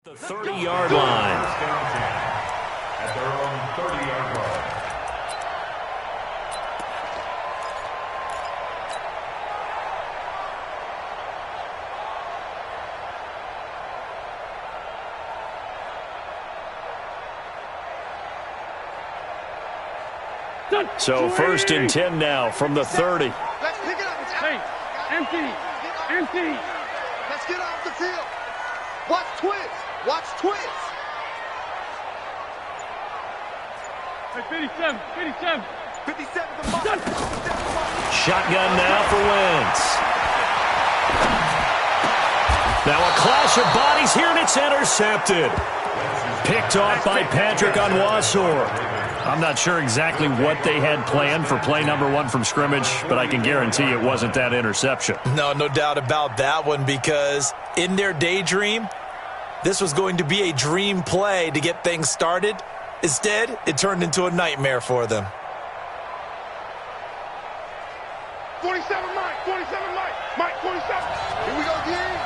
The 30-yard line. At their own 30-yard line. So 1st and 10 now from the 30. Let's pick it up. Hey, empty. Let's get off the field. Watch twins. Hey, 57. 57 the mark. Shotgun now for Wentz. Now a clash of bodies here, and it's intercepted. Picked off by Patrick Onwuasor. I'm not sure exactly what they had planned for play number 1 from scrimmage, but I can guarantee it wasn't that interception. No doubt about that one, because in their daydream, this was going to be a dream play to get things started. Instead, it turned into a nightmare for them. 47 Mike. 47. Here we go again.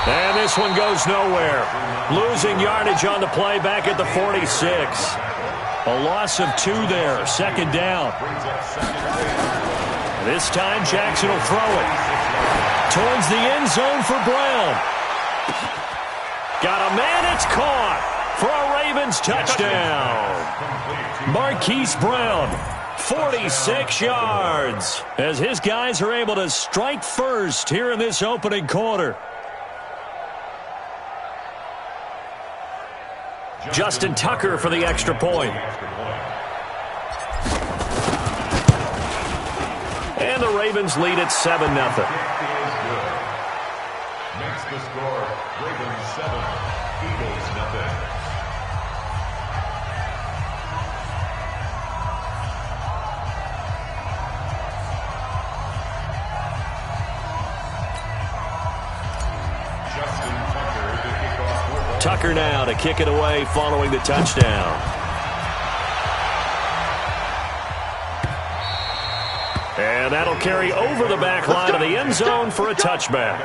And this one goes nowhere. Losing yardage on the play back at the 46. A loss of 2 there. 2nd down. This time Jackson will throw it. Towards the end zone for Brown. Got a man, it's caught for a Ravens touchdown. Marquise Brown, 46 yards, as his guys are able to strike first here in this opening quarter. Justin Tucker for the extra point. And the Ravens lead at 7-0. Makes the score Ravens 7, Eagles 0. Tucker now to kick it away following the touchdown. And that'll carry over the back line of the end zone for a touchback.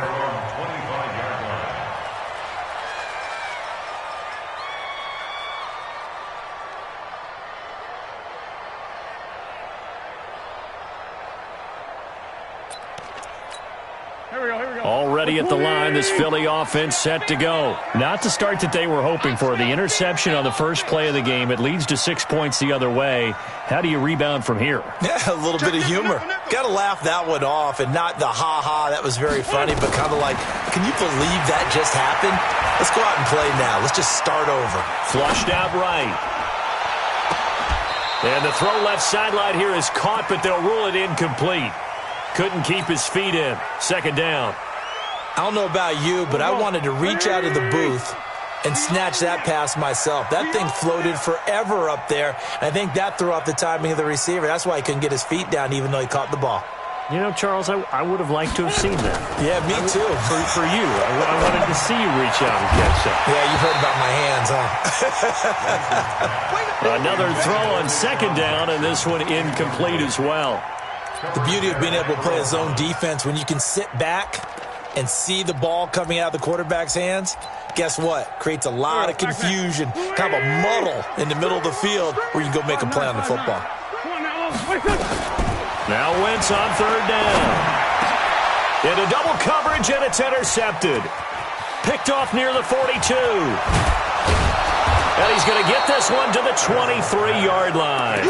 Already at the line, this Philly offense set to go. Not the start that they were hoping for. The interception on the first play of the game, it leads to 6 points the other way. How do you rebound from here? Yeah, a little bit of humor. Got to laugh that one off, and not the ha-ha, that was very funny, but kind of like, can you believe that just happened? Let's go out and play now. Let's just start over. Flushed out right. And the throw left sideline here is caught, but they'll rule it incomplete. Couldn't keep his feet in. 2nd down. I don't know about you, but I wanted to reach out of the booth and snatch that pass myself. That thing floated forever up there. I think that threw off the timing of the receiver. That's why he couldn't get his feet down even though he caught the ball. You know, Charles, I would have liked to have seen that. Yeah, me too. For you. I wanted to see you reach out and catch that. Yeah, you heard about my hands, huh? Another throw on 2nd down, and this one incomplete as well. The beauty of being able to play a zone defense, when you can sit back and see the ball coming out of the quarterback's hands, guess what? Creates a lot of confusion, kind of a muddle in the middle of the field where you can go make a play on the football. Now Wentz on 3rd down. Into double coverage, and it's intercepted. Picked off near the 42. And he's going to get this one to the 23-yard line.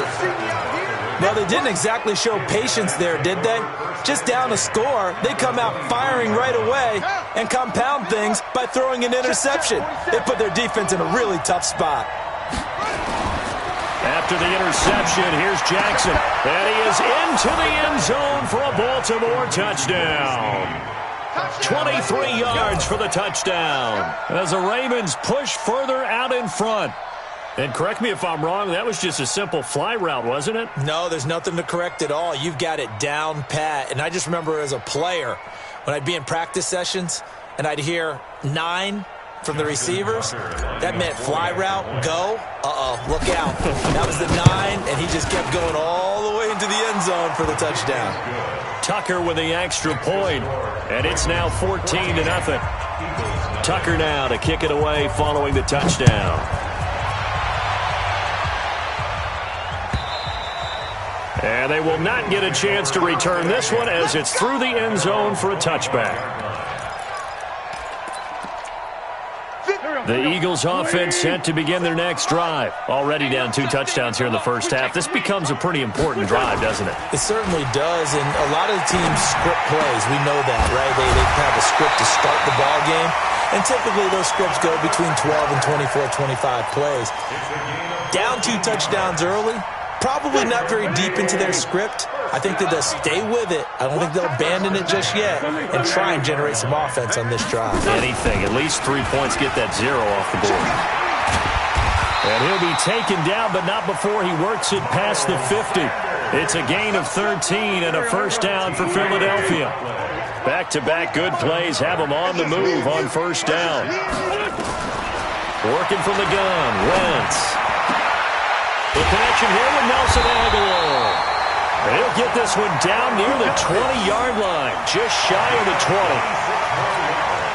Well, they didn't exactly show patience there, did they? Just down a score, they come out firing right away and compound things by throwing an interception. They put their defense in a really tough spot. After the interception, here's Jackson. And he is into the end zone for a Baltimore touchdown. 23 yards for the touchdown as the Ravens push further out in front. And correct me if I'm wrong, that was just a simple fly route, wasn't it? No, there's nothing to correct at all. You've got it down pat. And I just remember as a player, when I'd be in practice sessions and I'd hear 9, from the receivers, that meant fly route, go. Look out. That was the 9, and he just kept going all the way into the end zone for the touchdown. Tucker with the extra point, and it's now 14-0. Tucker now to kick it away following the touchdown. And they will not get a chance to return this one as it's through the end zone for a touchback. The Eagles offense set to begin their next drive. Already down 2 touchdowns here in the first half. This becomes a pretty important drive, doesn't it? It certainly does, and a lot of the teams script plays. We know that, right? They have a script to start the ball game, and typically those scripts go between 12 and 24, 25 plays. Down 2 touchdowns early, probably not very deep into their script. I think that they'll stay with it. I don't think they'll abandon it just yet and try and generate some offense on this drive. Anything, at least 3 points, get that 0 off the board. And he'll be taken down, but not before he works it past the 50. It's a gain of 13 and a first down for Philadelphia. Back-to-back good plays have them on the move on first down. Working from the gun, Wentz. The connection here with Nelson Aguilar. He'll get this one down near the 20-yard line, just shy of the 20.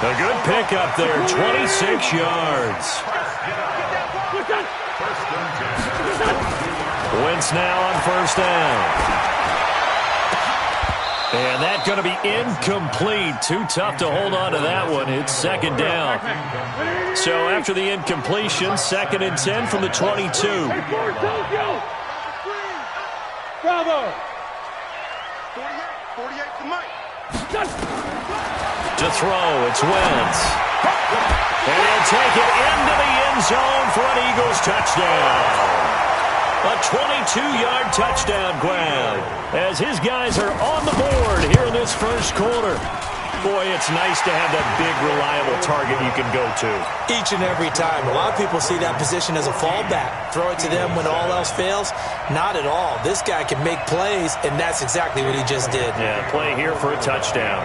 A good pickup there, 26 yards. Wentz now on first down. And that's going to be incomplete. Too tough to hold on to that one. It's second down. So after the incompletion, 2nd and 10 from the 22. Bravo! 48 to Mike. To throw, it's Wentz. And he'll take it into the end zone for an Eagles touchdown. A 22-yard touchdown grab as his guys are on the board here in this first quarter. Boy, it's nice to have that big, reliable target you can go to. Each and every time. A lot of people see that position as a fallback. Throw it to them when all else fails. Not at all. This guy can make plays, and that's exactly what he just did. Yeah, play here for a touchdown.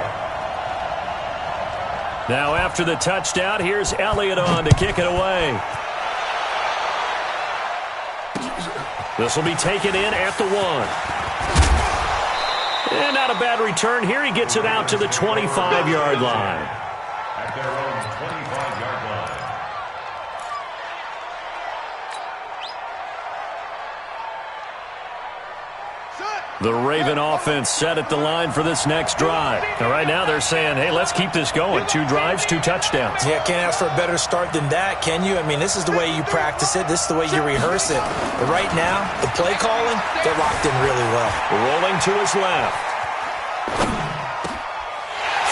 Now after the touchdown, here's Elliott on to kick it away. This will be taken in at the 1. And not a bad return here. He gets it out to the 25-yard line. At their own 25-yard line. The Raven offense set at the line for this next drive. Now, right now they're saying, hey, let's keep this going. 2 drives, 2 touchdowns. Yeah, can't ask for a better start than that, can you? I mean, this is the way you practice it. This is the way you rehearse it. But right now, the play calling, they're locked in really well. Rolling to his left.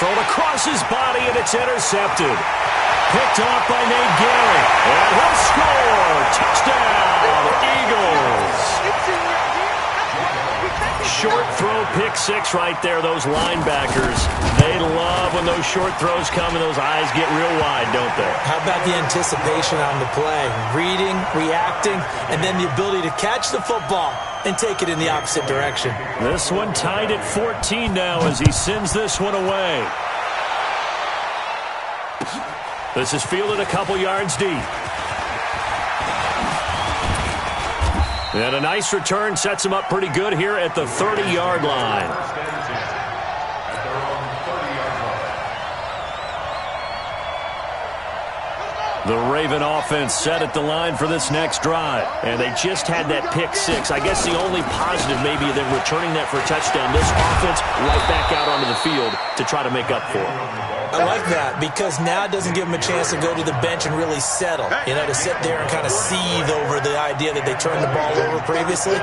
Thrown across his body, and it's intercepted. Picked off by Nate Gary. And he'll score. Touchdown, Eagles. Short throw, pick 6 right there. Those linebackers, they love when those short throws come and those eyes get real wide, don't they? How about the anticipation on the play? Reading, reacting, and then the ability to catch the football and take it in the opposite direction. This one tied at 14 now as he sends this one away. This is fielded a couple yards deep. And a nice return sets him up pretty good here at the 30-yard line. The Raven offense set at the line for this next drive. And they just had that pick 6. I guess the only positive maybe than returning that for a touchdown. This offense right back out onto the field to try to make up for it. I like that because now it doesn't give them a chance to go to the bench and really settle. You know, to sit there and kind of seethe over the idea that they turned the ball over previously.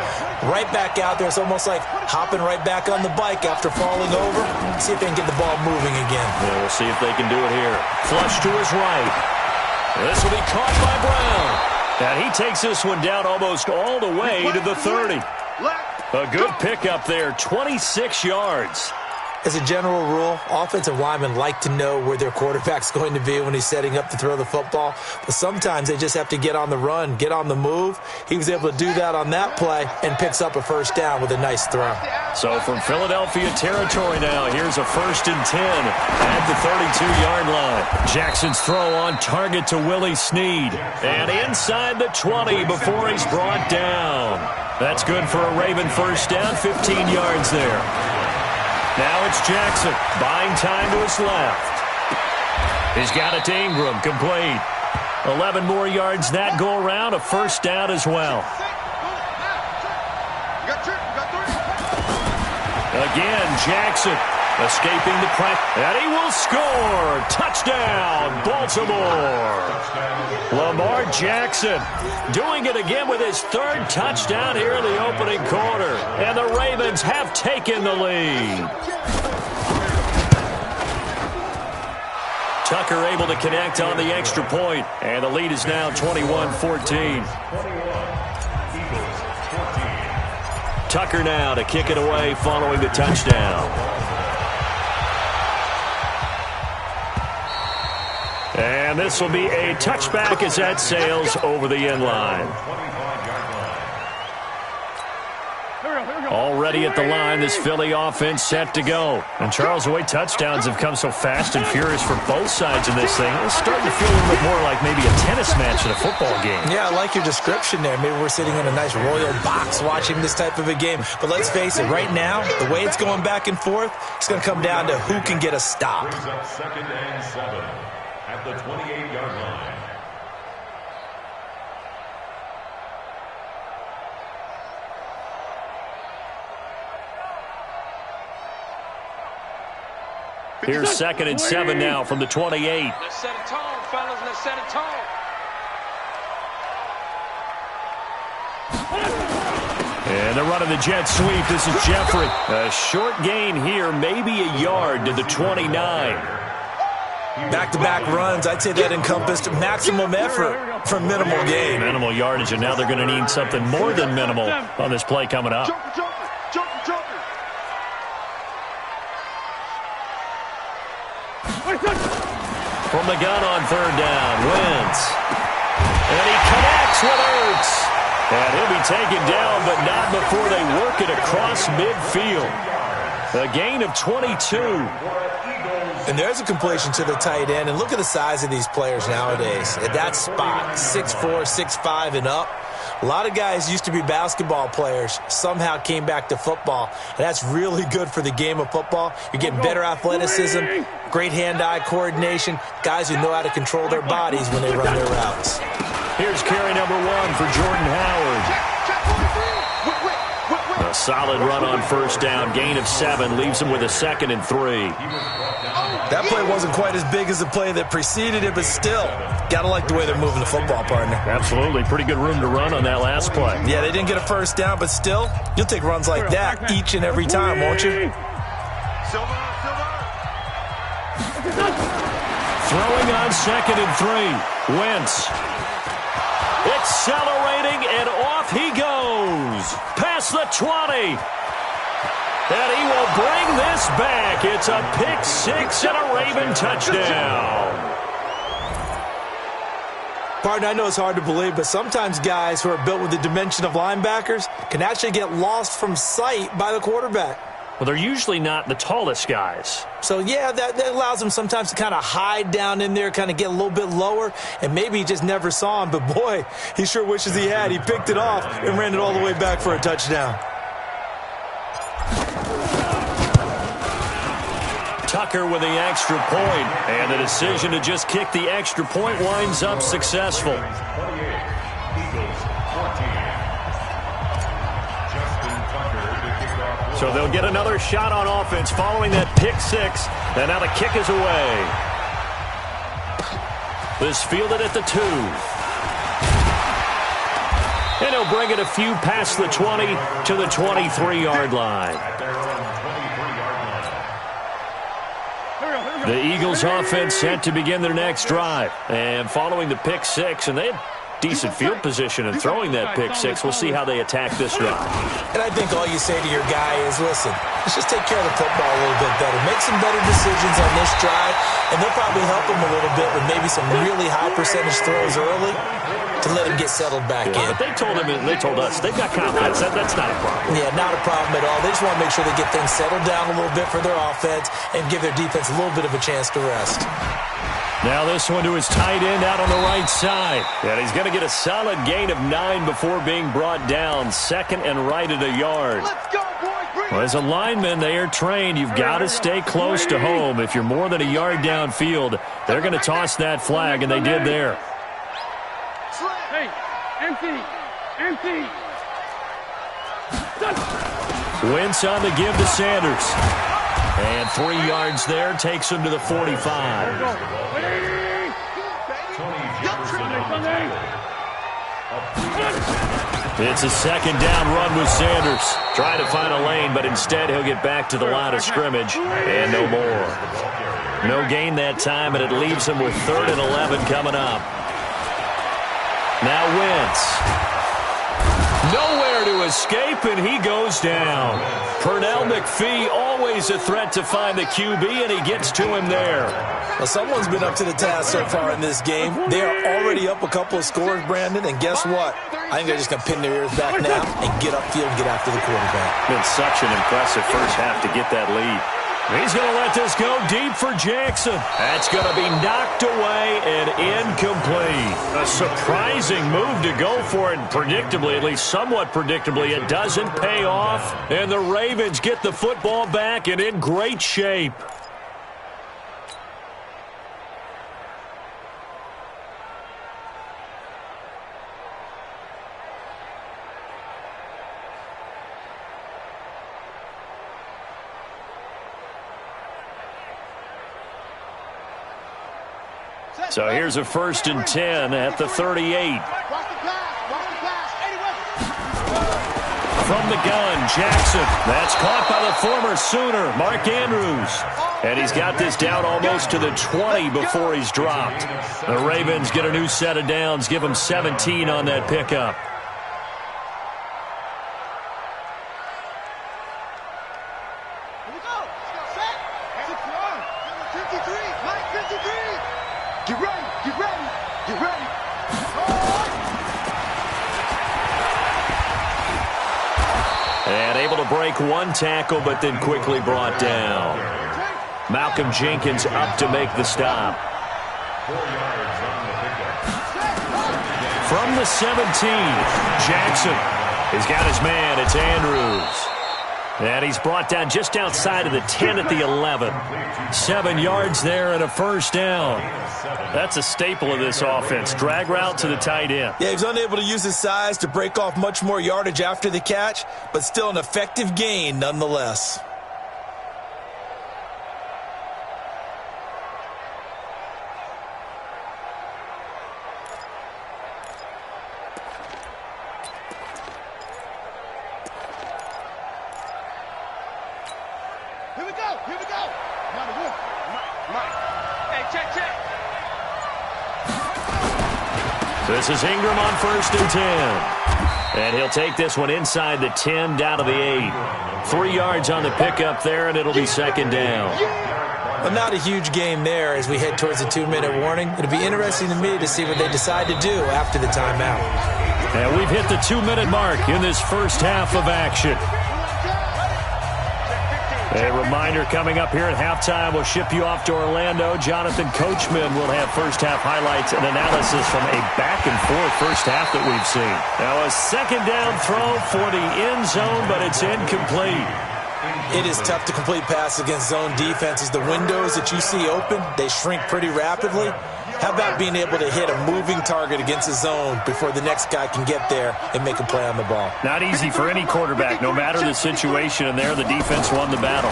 Right back out there. It's almost like hopping right back on the bike after falling over. See if they can get the ball moving again. Yeah, we'll see if they can do it here. Flush to his right. This will be caught by Brown. And he takes this one down almost all the way to the 30. A good pickup there, 26 yards. As a general rule, offensive linemen like to know where their quarterback's going to be when he's setting up to throw the football. But sometimes they just have to get on the run, get on the move. He was able to do that on that play and picks up a first down with a nice throw. So from Philadelphia territory now, here's a 1st and 10 at the 32-yard line. Jackson's throw on target to Willie Snead. And inside the 20 before he's brought down. That's good for a Raven first down, 15 yards there. Now it's Jackson, buying time to his left. He's got it to Ingram, complete. 11 more yards that go around, a first down as well. Again, Jackson escaping the press, and he will score. Touchdown, Baltimore. Lamar Jackson doing it again with his 3rd touchdown here in the opening quarter. And the Ravens have taken the lead. Tucker able to connect on the extra point, and the lead is now 21-14. Tucker now to kick it away following the touchdown. And this will be a touchback as that sails over the end line. Already at the line, this Philly offense set to go. And Charles, the way touchdowns have come so fast and furious for both sides in this thing, it's starting to feel a little bit more like maybe a tennis match in a football game. Yeah, I like your description there. Maybe we're sitting in a nice royal box watching this type of a game. But let's face it, right now, the way it's going back and forth, it's going to come down to who can get a stop. 2nd and 7 at the 28-yard line. Here's 2nd and 7 now from the 28. Let's set a tone, fellas. Let's set a tone. And they're running the jet sweep. This is Jeffrey. A short gain here, maybe a yard to the 29. Back-to-back runs, I'd say that encompassed maximum effort for minimal gain. Minimal yardage, and now they're going to need something more than minimal on this play coming up. From the gun on 3rd down, Wentz. And he connects with Ertz. And he'll be taken down, but not before they work it across midfield. A gain of 22. And there's a completion to the tight end. And look at the size of these players nowadays. At that spot, 6'4", 6'5", and up. A lot of guys used to be basketball players, somehow came back to football. And that's really good for the game of football. You're getting better athleticism, great hand-eye coordination, guys who know how to control their bodies when they run their routes. Here's carry number 1 for Jordan Howard. A solid run on 1st down, gain of 7, leaves him with a 2nd and 3. That play wasn't quite as big as the play that preceded it, but still, gotta like the way they're moving the football, partner. Absolutely. Pretty good room to run on that last play. Yeah, they didn't get a 1st down, but still, you'll take runs like that each and every time, won't you? Throwing on 2nd and 3. Wentz. Accelerating, and off he goes. Past the 20. And he will bring this back. It's a pick 6 and a Raven touchdown. Partner, I know it's hard to believe, but sometimes guys who are built with the dimension of linebackers can actually get lost from sight by the quarterback. Well, they're usually not the tallest guys. So, yeah, that allows them sometimes to kind of hide down in there, kind of get a little bit lower, and maybe he just never saw him. But, boy, he sure wishes he had. He picked it off and ran it all the way back for a touchdown. Tucker with the extra point, and the decision to just kick the extra point winds up successful. So they'll get another shot on offense following that pick 6, and now the kick is away. This fielded at the 2. And he'll bring it a few past the 20 to the 23-yard line. The Eagles offense set to begin their next drive. And following the pick 6, and they had decent field position and throwing that pick six. We'll see how they attack this drive. And I think all you say to your guy is, listen, let's just take care of the football a little bit better. Make some better decisions on this drive, and they'll probably help him a little bit with maybe some really high percentage throws early to let him get settled back in. But they told him, and they told us, they've got confidence. That's not a problem. Yeah, not a problem at all. They just want to make sure they get things settled down a little bit for their offense and give their defense a little bit of a chance to rest. Now this one to his tight end out on the right side. And he's going to get a solid gain of 9 before being brought down. Second and right at a yard. Let's go, boys. Well, as a lineman, they are trained. You've got to stay close to home. If you're more than a yard downfield, they're going to toss that flag, and they did there. Hey, empty. Wentz on the give to Sanders. And 3 yards there takes him to the 45. It's a second down run with Sanders. Trying to find a lane, but instead he'll get back to the line of scrimmage and no more. No gain that time, and it leaves him with 3rd and 11 coming up. Now Wentz. Nowhere to escape, and he goes down. Pernell McPhee, always a threat to find the QB, and he gets to him there. Well, someone's been up to the task so far in this game. They are already up a couple of scores, Brandon, and guess what? I think they're just going to pin their ears back now and get upfield and get after the quarterback. Been such an impressive first half to get that lead. He's going to let this go deep for Jackson. That's going to be knocked away and incomplete. A surprising move to go for it. Predictably, at least somewhat predictably, it doesn't pay off. And the Ravens get the football back and in great shape. So here's a 1st and 10 at the 38. From the gun, Jackson. That's caught by the former Sooner, Mark Andrews. And he's got this down almost to the 20 before he's dropped. The Ravens get a new set of downs, give them 17 on that pickup. And able to break one tackle, but then quickly brought down. Malcolm Jenkins up to make the stop. From the 17, Jackson. He's got his man. It's Andrews. And he's brought down just outside of the 10 at the 11. 7 yards there and a first down. That's a staple of this offense. Drag route to the tight end. Yeah, he's unable to use his size to break off much more yardage after the catch, but still an effective gain nonetheless. Here we go. Mike. Hey, check. This is Ingram on 1st and 10. And he'll take this one inside the 10 down to the 8. 3 yards on the pickup there, and it'll be 2nd down. Well, not a huge game there as we head towards the 2-minute warning. It'll be interesting to me to see what they decide to do after the timeout. And we've hit the 2-minute mark in this first half of action. A reminder coming up here at halftime, we'll ship you off to Orlando. Jonathan Coachman will have first-half highlights and analysis from a back-and-forth first half that we've seen. Now a 2nd down throw for the end zone, but it's incomplete. It is tough to complete passes against zone defenses. The windows that you see open, they shrink pretty rapidly. How about being able to hit a moving target against a zone before the next guy can get there and make a play on the ball? Not easy for any quarterback, no matter the situation, and there the defense won the battle.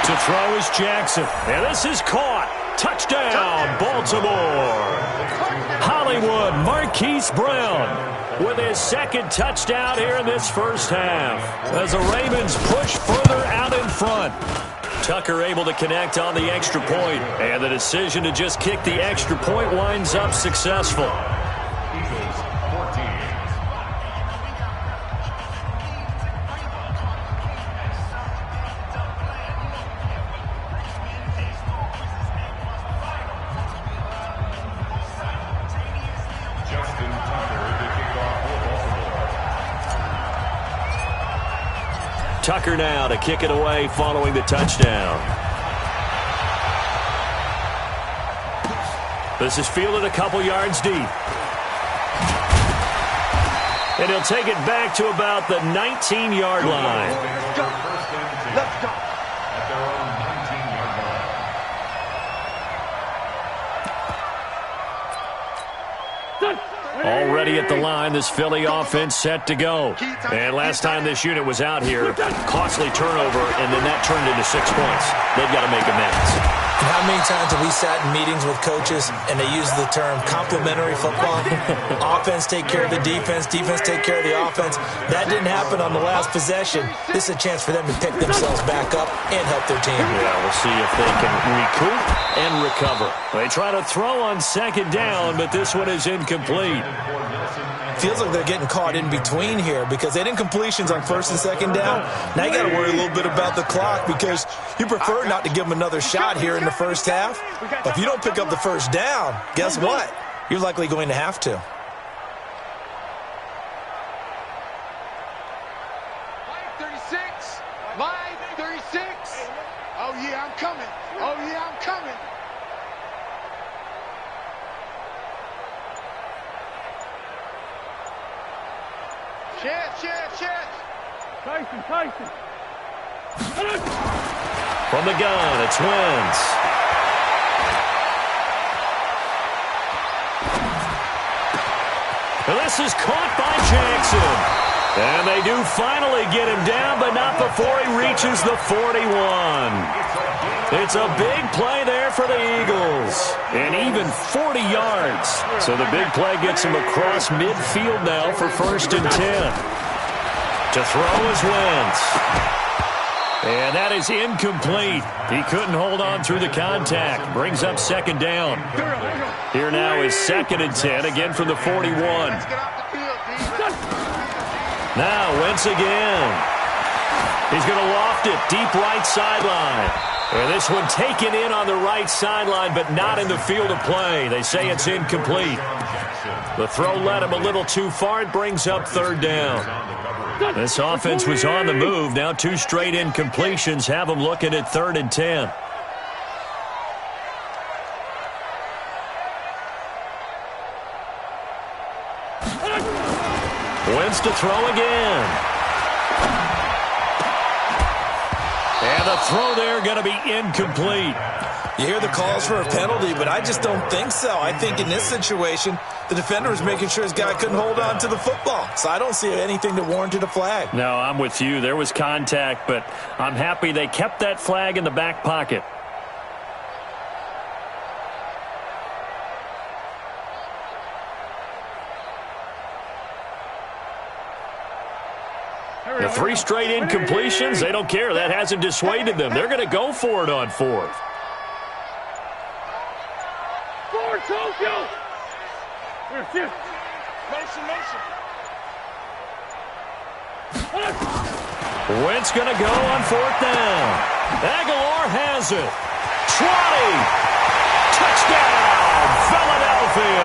To throw is Jackson, and this is caught. Touchdown, Baltimore. Hollywood Marquise Brown with his 2nd touchdown here in this first half as the Ravens push further out in front. Tucker able to connect on the extra point, and the decision to just kick the extra point winds up successful. Tucker now to kick it away following the touchdown. This is fielded a couple yards deep. And he'll take it back to about the 19-yard line. Let's go. At their own 19-yard line. Already at the line, this Philly offense set to go. And last time this unit was out here, costly turnover, and then that turned into 6 points. They've got to make amends. And how many times have we sat in meetings with coaches and they use the term complementary football? Offense take care of the defense, defense take care of the offense. That didn't happen on the last possession. This is a chance for them to pick themselves back up and help their team. Yeah, we'll see if they can recoup and recover. They try to throw on second down, but this one is incomplete. Feels like they're getting caught in between here because they didn't completions on first and second down. Now you got to worry a little bit about the clock because you prefer not to give them another shot here in the first half. But if you don't pick up the first down, guess what? You're likely going to have to. Line 36. Oh, yeah, I'm coming. Oh, yeah, I'm coming. Chance. Tyson. From the gun, it's Wentz. And this is caught by Jackson. And they do finally get him down, but not before he reaches the 41. It's a big play there for the Eagles. And even 40 yards. So the big play gets him across midfield now for 1st and 10. To throw is Wentz. And that is incomplete. He couldn't hold on through the contact. Brings up second down. Here now is 2nd and 10, again from the 41. Now Wentz again. He's going to loft it deep right sideline. And this one taken in on the right sideline, but not in the field of play. They say it's incomplete. The throw led him a little too far. It brings up 3rd down. This offense was on the move. Now 2 straight incompletions have them looking at 3rd and 10. Wentz to throw again. And the throw there going to be incomplete. You hear the calls for a penalty, but I just don't think so. I think in this situation, the defender was making sure his guy couldn't hold on to the football. So I don't see anything that warranted a flag. No, I'm with you. There was contact, but I'm happy they kept that flag in the back pocket. The 3 straight incompletions, they don't care. That hasn't dissuaded them. They're going to go for it on 4th. Tokyo! Motion. Wentz going to go on 4th down. Aguilar has it. 20. Touchdown, Philadelphia.